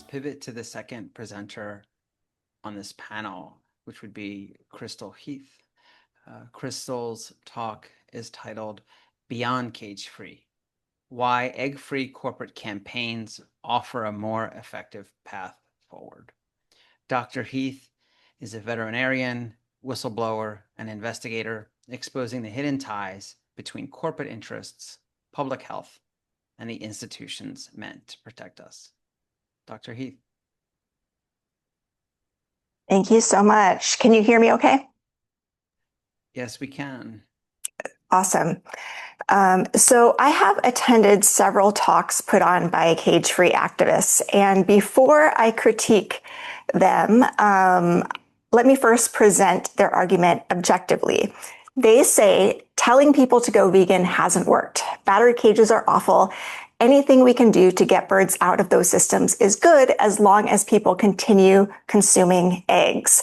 pivot to the second presenter on this panel, which would be Crystal Heath. Crystal's talk is titled Beyond Cage-Free: Why Egg-Free Corporate Campaigns Offer a More Effective Path Forward. Dr. Heath is a veterinarian, whistleblower, and investigator exposing the hidden ties between corporate interests, public health, and the institutions meant to protect us. Dr. Heath. Thank you so much. Can you hear me okay? Yes, we can. Awesome. So I have attended several talks put on by cage-free activists, and before I critique them, let me first present their argument objectively. They say telling people to go vegan hasn't worked. Battery cages are awful. Anything we can do to get birds out of those systems is good as long as people continue consuming eggs.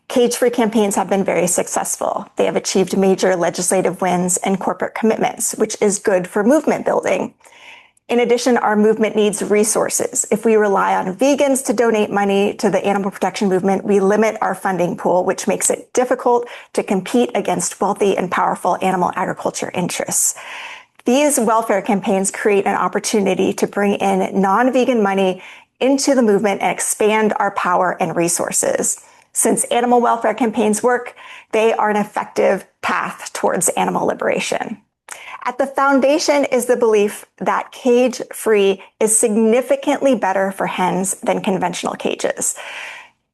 Cage-free campaigns have been very successful. They have achieved major legislative wins and corporate commitments, which is good for movement building. In addition, our movement needs resources. If we rely on vegans to donate money to the animal protection movement, we limit our funding pool, which makes it difficult to compete against wealthy and powerful animal agriculture interests. These welfare campaigns create an opportunity to bring in non-vegan money into the movement and expand our power and resources. Since animal welfare campaigns work, they are an effective path towards animal liberation. At the foundation is the belief that cage-free is significantly better for hens than conventional cages.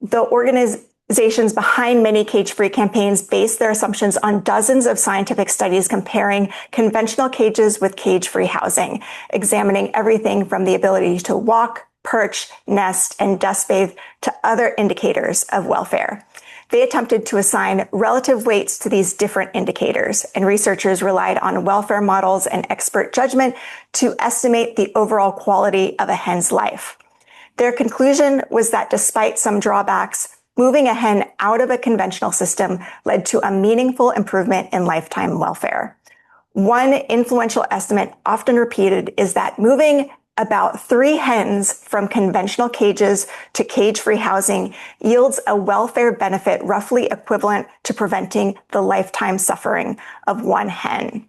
The organizations behind many cage-free campaigns base their assumptions on dozens of scientific studies comparing conventional cages with cage-free housing, examining everything from the ability to walk, perch, nest, and dust bathe to other indicators of welfare. They attempted to assign relative weights to these different indicators, and researchers relied on welfare models and expert judgment to estimate the overall quality of a hen's life. Their conclusion was that despite some drawbacks, moving a hen out of a conventional system led to a meaningful improvement in lifetime welfare. One influential estimate often repeated is that moving about 3 hens from conventional cages to cage-free housing yields a welfare benefit roughly equivalent to preventing the lifetime suffering of 1 hen.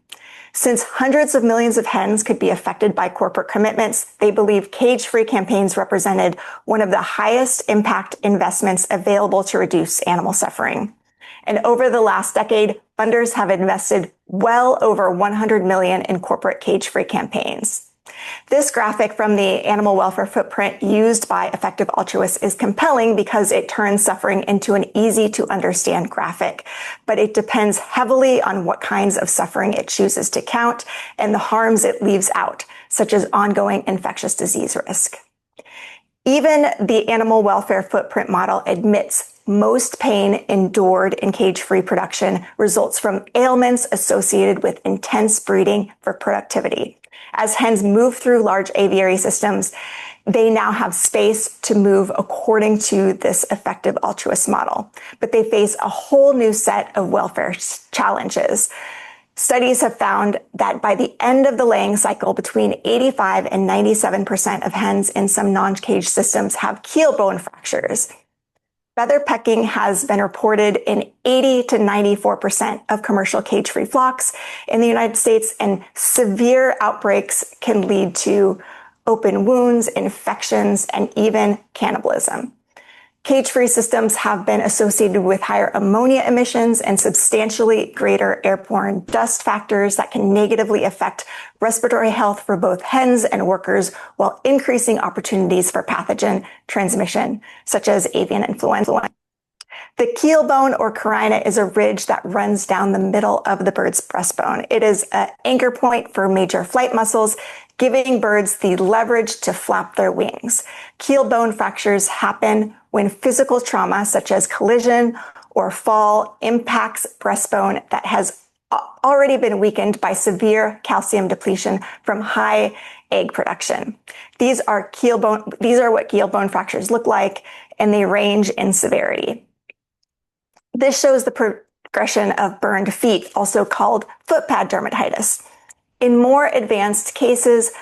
Since hundreds of millions of hens could be affected by corporate commitments, they believe cage-free campaigns represented one of the highest impact investments available to reduce animal suffering. And over the last decade, funders have invested well over $100 million in corporate cage-free campaigns. This graphic from the animal welfare footprint used by effective altruists is compelling because it turns suffering into an easy to understand graphic, but it depends heavily on what kinds of suffering it chooses to count and the harms it leaves out, such as ongoing infectious disease risk. Even the animal welfare footprint model admits most pain endured in cage-free production results from ailments associated with intense breeding for productivity. As hens move through large aviary systems, they now have space to move according to this effective altruist model, but they face a whole new set of welfare challenges. Studies have found that by the end of the laying cycle, between 85 and 97% of hens in some non-cage systems have keel bone fractures. Feather pecking has been reported in 80 to 94% of commercial cage-free flocks in the United States, and severe outbreaks can lead to open wounds, infections, and even cannibalism. Cage-free systems have been associated with higher ammonia emissions and substantially greater airborne dust factors that can negatively affect respiratory health for both hens and workers while increasing opportunities for pathogen transmission, such as avian influenza. The keel bone or carina is a ridge that runs down the middle of the bird's breastbone. It is an anchor point for major flight muscles, giving birds the leverage to flap their wings. Keel bone fractures happen when physical trauma, such as collision or fall, impacts breastbone that has already been weakened by severe calcium depletion from high egg production. These are what keel bone fractures look like, and they range in severity. This shows the progression of burned feet, also called foot pad dermatitis. In more advanced cases,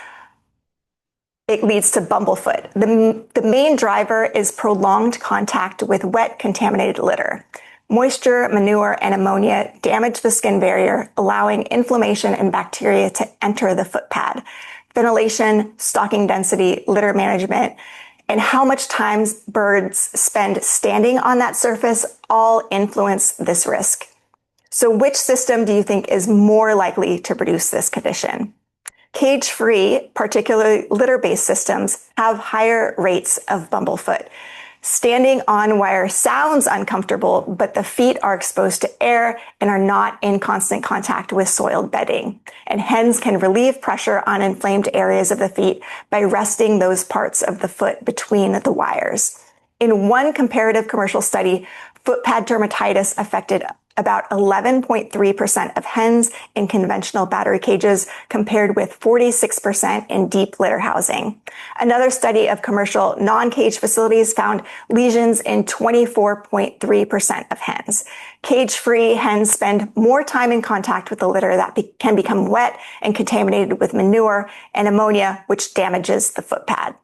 it leads to bumblefoot. The main driver is prolonged contact with wet, contaminated litter. Moisture, manure, and ammonia damage the skin barrier, allowing inflammation and bacteria to enter the foot pad. Ventilation, stocking density, litter management, and how much time birds spend standing on that surface all influence this risk. So which system do you think is more likely to produce this condition? Cage-free, particularly litter-based systems, have higher rates of bumblefoot. Standing on wire sounds uncomfortable, but the feet are exposed to air and are not in constant contact with soiled bedding. And hens can relieve pressure on inflamed areas of the feet by resting those parts of the foot between the wires. In one comparative commercial study, foot pad dermatitis affected about 11.3% of hens in conventional battery cages, compared with 46% in deep litter housing. Another study of commercial non-cage facilities found lesions in 24.3% of hens. Cage-free hens spend more time in contact with the litter that can become wet and contaminated with manure and ammonia, which damages the foot pad.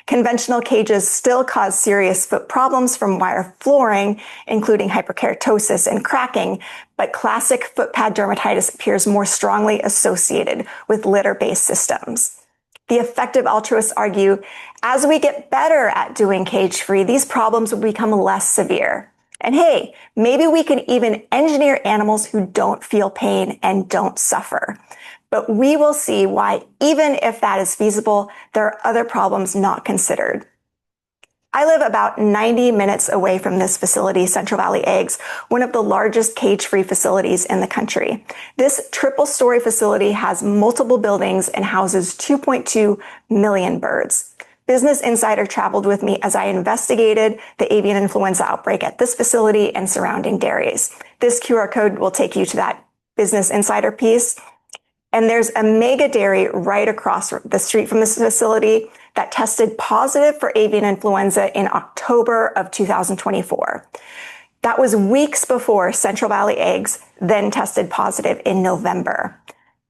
Conventional cages still cause serious foot problems from wire flooring, including hyperkeratosis and cracking, but classic foot pad dermatitis appears more strongly associated with litter-based systems. The effective altruists argue, as we get better at doing cage-free, these problems will become less severe. And hey, maybe we can even engineer animals who don't feel pain and don't suffer. But we will see why, even if that is feasible, there are other problems not considered. I live about 90 minutes away from this facility, Central Valley Eggs, one of the largest cage-free facilities in the country. This triple-story facility has multiple buildings and houses 2.2 million birds. Business Insider traveled with me as I investigated the avian influenza outbreak at this facility and surrounding dairies. This QR code will take you to that Business Insider piece. And there's a mega dairy right across the street from this facility that tested positive for avian influenza in October of 2024. That was weeks before Central Valley Eggs then tested positive in November.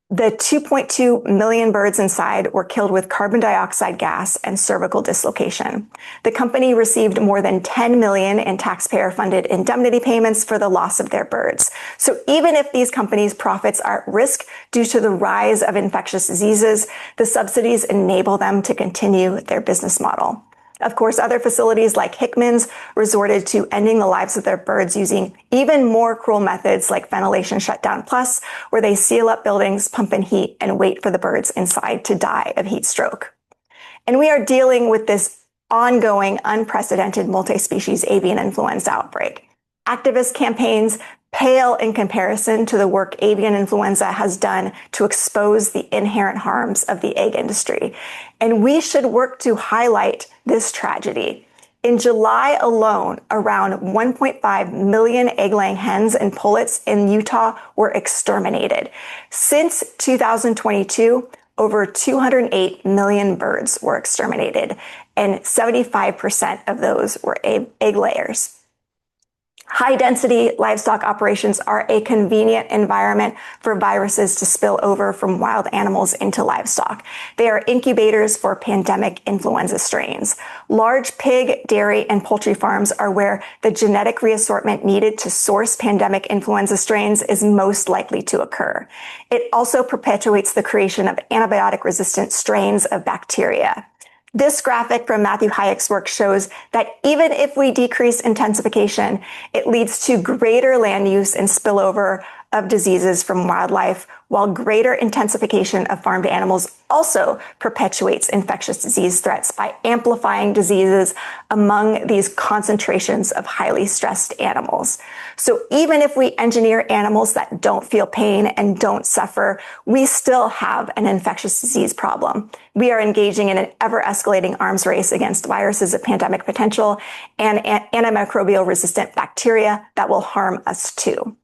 The 2.2 million birds inside were killed with carbon dioxide gas and cervical dislocation. The company received more than 10 million in taxpayer-funded indemnity payments for the loss of their birds. So even if these companies' profits are at risk due to the rise of infectious diseases, the subsidies enable them to continue their business model. Of course, other facilities like Hickman's resorted to ending the lives of their birds using even more cruel methods like ventilation shutdown plus, where they seal up buildings, pump in heat, and wait for the birds inside to die of heat stroke. And we are dealing with this ongoing, unprecedented multi-species avian influenza outbreak. Activist campaigns pale in comparison to the work avian influenza has done to expose the inherent harms of the egg industry. And we should work to highlight this tragedy. In July alone, around 1.5 million egg-laying hens and pullets in Utah were exterminated. Since 2022, over 208 million birds were exterminated, and 75% of those were egg layers. High-density livestock operations are a convenient environment for viruses to spill over from wild animals into livestock. They are incubators for pandemic influenza strains. Large pig, dairy, and poultry farms are where the genetic reassortment needed to source pandemic influenza strains is most likely to occur. It also perpetuates the creation of antibiotic-resistant strains of bacteria. This graphic from Matthew Hayek's work shows that even if we decrease intensification, it leads to greater land use and spillover of diseases from wildlife, while greater intensification of farmed animals also perpetuates infectious disease threats by amplifying diseases among these concentrations of highly stressed animals. So even if we engineer animals that don't feel pain and don't suffer, we still have an infectious disease problem. We are engaging in an ever-escalating arms race against viruses of pandemic potential and antimicrobial resistant bacteria that will harm us too.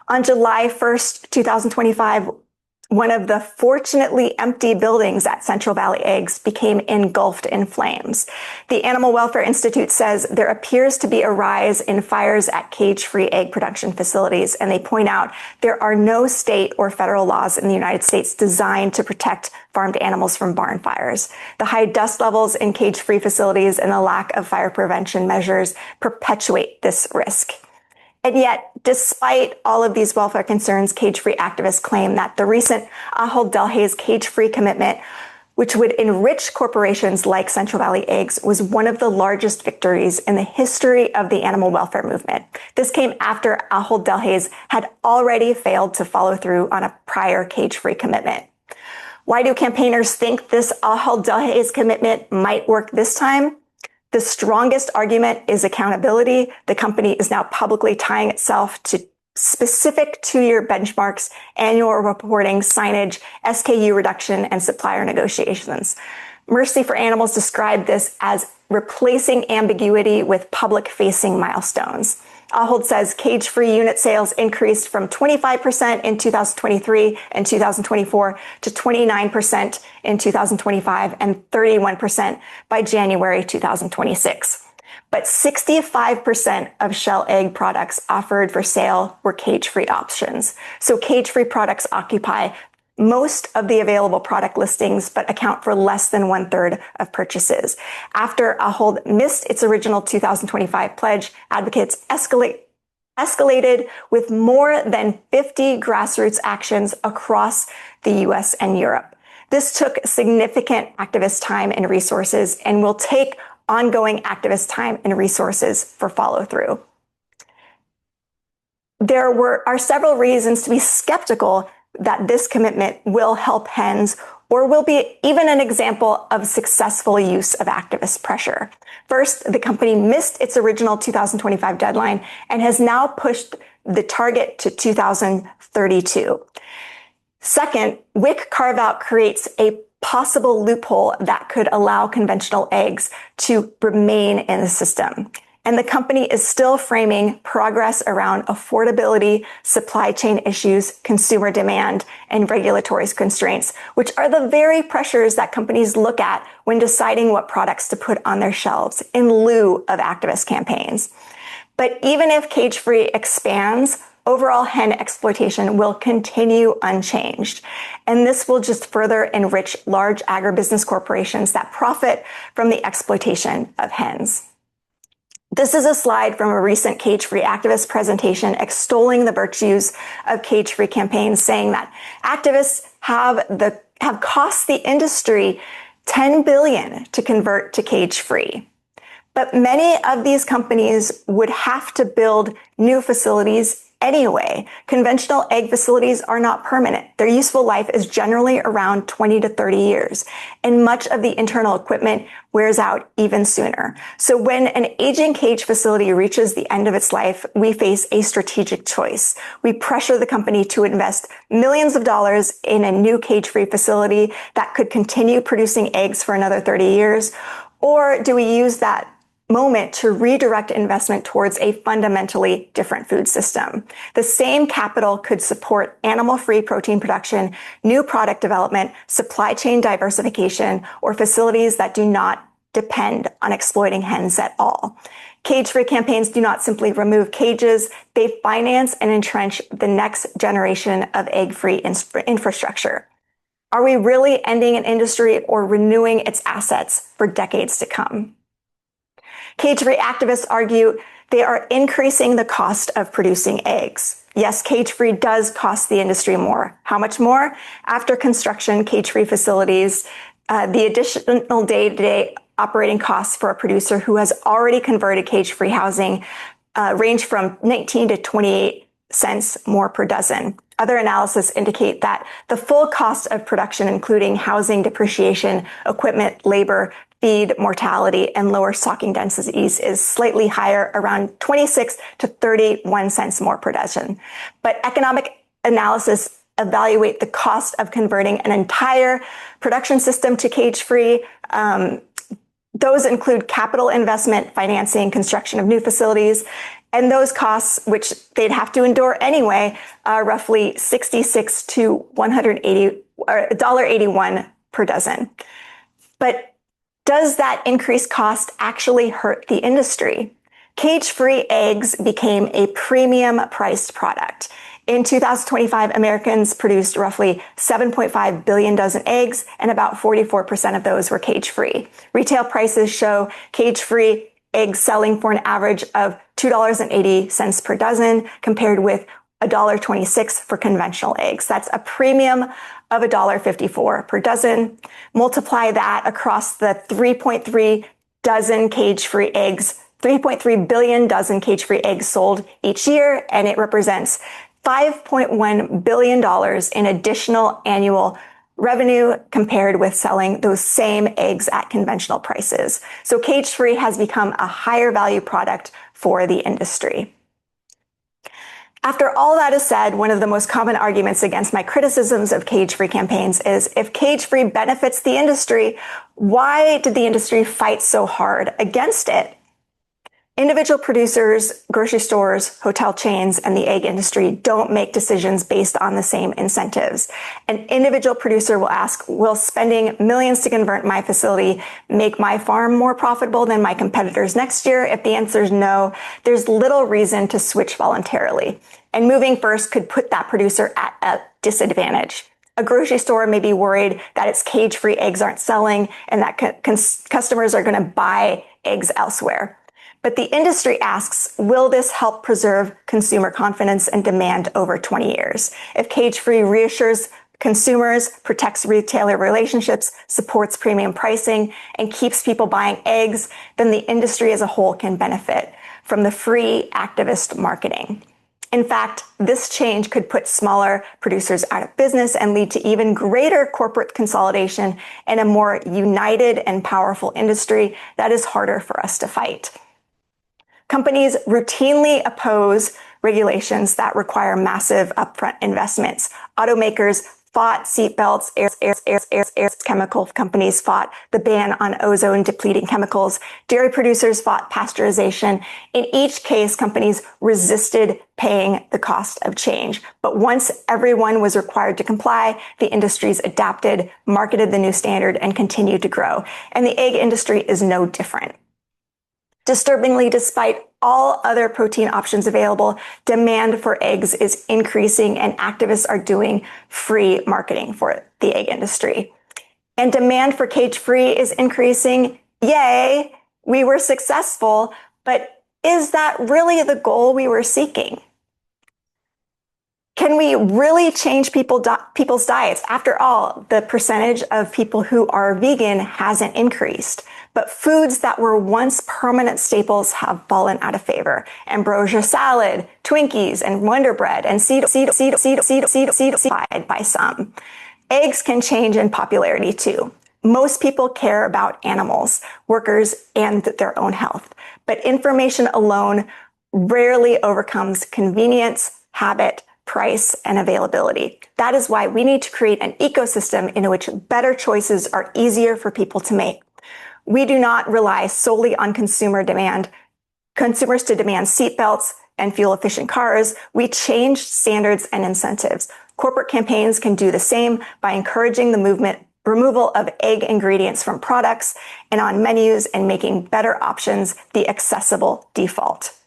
On July 1st, 2025, one of the fortunately empty buildings at Central Valley Eggs became engulfed in flames. The Animal Welfare Institute says there appears to be a rise in fires at cage-free egg production facilities, and they point out there are no state or federal laws in the United States designed to protect farmed animals from barn fires. The high dust levels in cage-free facilities and the lack of fire prevention measures perpetuate this risk. And yet, despite all of these welfare concerns, cage-free activists claim that the recent Ahold Delhaize cage-free commitment, which would enrich corporations like Central Valley Eggs, was one of the largest victories in the history of the animal welfare movement. This came after Ahold Delhaize had already failed to follow through on a prior cage-free commitment. Why do campaigners think this Ahold Delhaize commitment might work this time? The strongest argument is accountability. The company is now publicly tying itself to specific two-year benchmarks, annual reporting, signage, SKU reduction, and supplier negotiations. Mercy for Animals described this as replacing ambiguity with public-facing milestones. Ahold says cage-free unit sales increased from 25% in 2023 and 2024 to 29% in 2025 and 31% by January 2026. But 65% of shell egg products offered for sale were cage-free options. So cage-free products occupy most of the available product listings, but account for less than 1/3 of purchases. After Ahold missed its original 2025 pledge, advocates escalated with more than 50 grassroots actions across the US and Europe. This took significant activist time and resources and will take ongoing activist time and resources for follow-through. There are several reasons to be skeptical that this commitment will help hens or will be even an example of successful use of activist pressure. First, the company missed its original 2025 deadline and has now pushed the target to 2032. Second, WIC carve-out creates a possible loophole that could allow conventional eggs to remain in the system. And the company is still framing progress around affordability, supply chain issues, consumer demand, and regulatory constraints, which are the very pressures that companies look at when deciding what products to put on their shelves in lieu of activist campaigns. But even if cage-free expands, overall hen exploitation will continue unchanged. And this will just further enrich large agribusiness corporations that profit from the exploitation of hens. This is a slide from a recent cage-free activist presentation extolling the virtues of cage-free campaigns, saying that activists have cost the industry $10 billion to convert to cage-free. But many of these companies would have to build new facilities anyway. Conventional egg facilities are not permanent. Their useful life is generally around 20 to 30 years, and much of the internal equipment wears out even sooner. So when an aging cage facility reaches the end of its life, we face a strategic choice. We pressure the company to invest millions of dollars in a new cage-free facility that could continue producing eggs for another 30 years, or do we use that moment to redirect investment towards a fundamentally different food system? The same capital could support animal-free protein production, new product development, supply chain diversification, or facilities that do not depend on exploiting hens at all. Cage-free campaigns do not simply remove cages, they finance and entrench the next generation of egg-free infrastructure. Are we really ending an industry or renewing its assets for decades to come? Cage-free activists argue they are increasing the cost of producing eggs. Yes, cage-free does cost the industry more. How much more? After construction, cage-free facilities, the additional day-to-day operating costs for a producer who has already converted cage-free housing range from 19 to 28 cents more per dozen. Other analysis indicate that the full cost of production, including housing, depreciation, equipment, labor, feed, mortality, and lower stocking densities, is slightly higher, around 26 to 31 cents more per dozen. But economic analysis evaluate the cost of converting an entire production system to cage-free. Those include capital investment, financing, construction of new facilities, And those costs, which they'd have to endure anyway, are roughly $66 to $1.81 per dozen. But does that increased cost actually hurt the industry? Cage-free eggs became a premium priced product. In 2025, Americans produced roughly 7.5 billion dozen eggs, and about 44% of those were cage-free. Retail prices show cage-free eggs selling for an average of $2.80 per dozen, compared with $1.26 for conventional eggs. That's a premium of $1.54 per dozen. Multiply that across the 3.3 dozen cage-free eggs, 3.3 billion dozen cage-free eggs sold each year, and it represents $5.1 billion in additional annual revenue compared with selling those same eggs at conventional prices. So cage-free has become a higher value product for the industry. After all that is said, one of the most common arguments against my criticisms of cage-free campaigns is, if cage-free benefits the industry, why did the industry fight so hard against it? Individual producers, grocery stores, hotel chains, and the egg industry don't make decisions based on the same incentives. An individual producer will ask, will spending millions to convert my facility make my farm more profitable than my competitors next year? If the answer is no, there's little reason to switch voluntarily. And moving first could put that producer at a disadvantage. A grocery store may be worried that its cage-free eggs aren't selling and that customers are going to buy eggs elsewhere. But the industry asks, will this help preserve consumer confidence and demand over 20 years? If cage-free reassures consumers, protects retailer relationships, supports premium pricing, and keeps people buying eggs, then the industry as a whole can benefit from the free activist marketing. In fact, this change could put smaller producers out of business and lead to even greater corporate consolidation and a more united and powerful industry that is harder for us to fight. Companies routinely oppose regulations that require massive upfront investments. Automakers fought seatbelts, chemical companies fought the ban on ozone depleting chemicals. Dairy producers fought pasteurization. In each case, companies resisted paying the cost of change. But once everyone was required to comply, the industries adapted, marketed the new standard, and continued to grow. And the egg industry is no different. Disturbingly, despite all other protein options available, demand for eggs is increasing, and activists are doing free marketing for the egg industry. And demand for cage-free is increasing. Yay, we were successful, but is that really the goal we were seeking? Can we really change people's diets? After all, the percentage of people who are vegan hasn't increased. But foods that were once permanent staples have fallen out of favor. Ambrosia salad, Twinkies, and Wonder Bread, and seed by some. Eggs can change in popularity too. Most people care about animals, workers, and their own health. But information alone rarely overcomes convenience, habit, price, and availability. That is why we need to create an ecosystem in which better choices are easier for people to make. We do not rely solely on consumers to demand seatbelts and fuel-efficient cars. We change standards and incentives. Corporate campaigns can do the same by encouraging the removal of egg ingredients from products and on menus, and making better options the accessible default.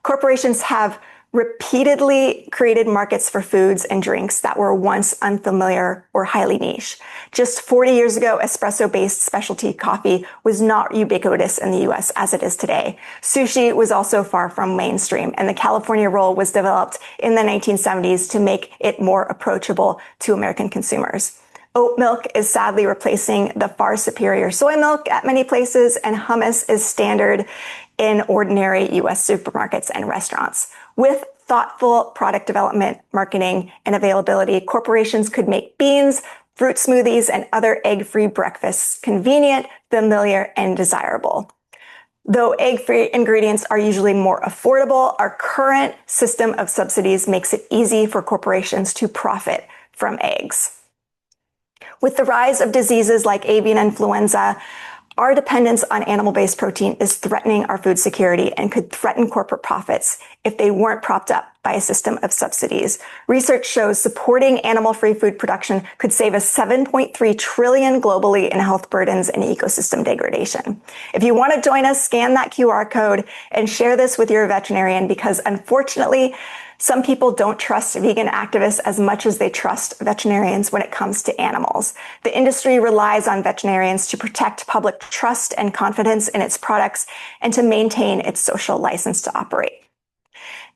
Corporations have repeatedly created markets for foods and drinks that were once unfamiliar or highly niche. Just 40 years ago, espresso-based specialty coffee was not ubiquitous in the US as it is today. Sushi was also far from mainstream, and the California roll was developed in the 1970s to make it more approachable to American consumers. Oat milk is sadly replacing the far superior soy milk at many places, and hummus is standard in ordinary US supermarkets and restaurants. With thoughtful product development, marketing, and availability, corporations could make beans, fruit smoothies, and other egg-free breakfasts convenient, familiar, and desirable. Though egg-free ingredients are usually more affordable, our current system of subsidies makes it easy for corporations to profit from eggs. With the rise of diseases like avian influenza, Our dependence on animal-based protein is threatening our food security and could threaten corporate profits if they weren't propped up by a system of subsidies. Research shows supporting animal-free food production could save us $7.3 trillion globally in health burdens and ecosystem degradation. If you want to join us, scan that QR code and share this with your veterinarian, because unfortunately, some people don't trust vegan activists as much as they trust veterinarians when it comes to animals. The industry relies on veterinarians to protect public trust and confidence in its products and to maintain its social license to operate.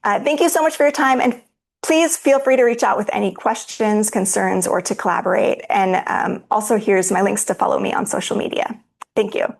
Thank you so much for your time, and please feel free to reach out with any questions, concerns, or to collaborate. And also, here's my links to follow me on social media. Thank you.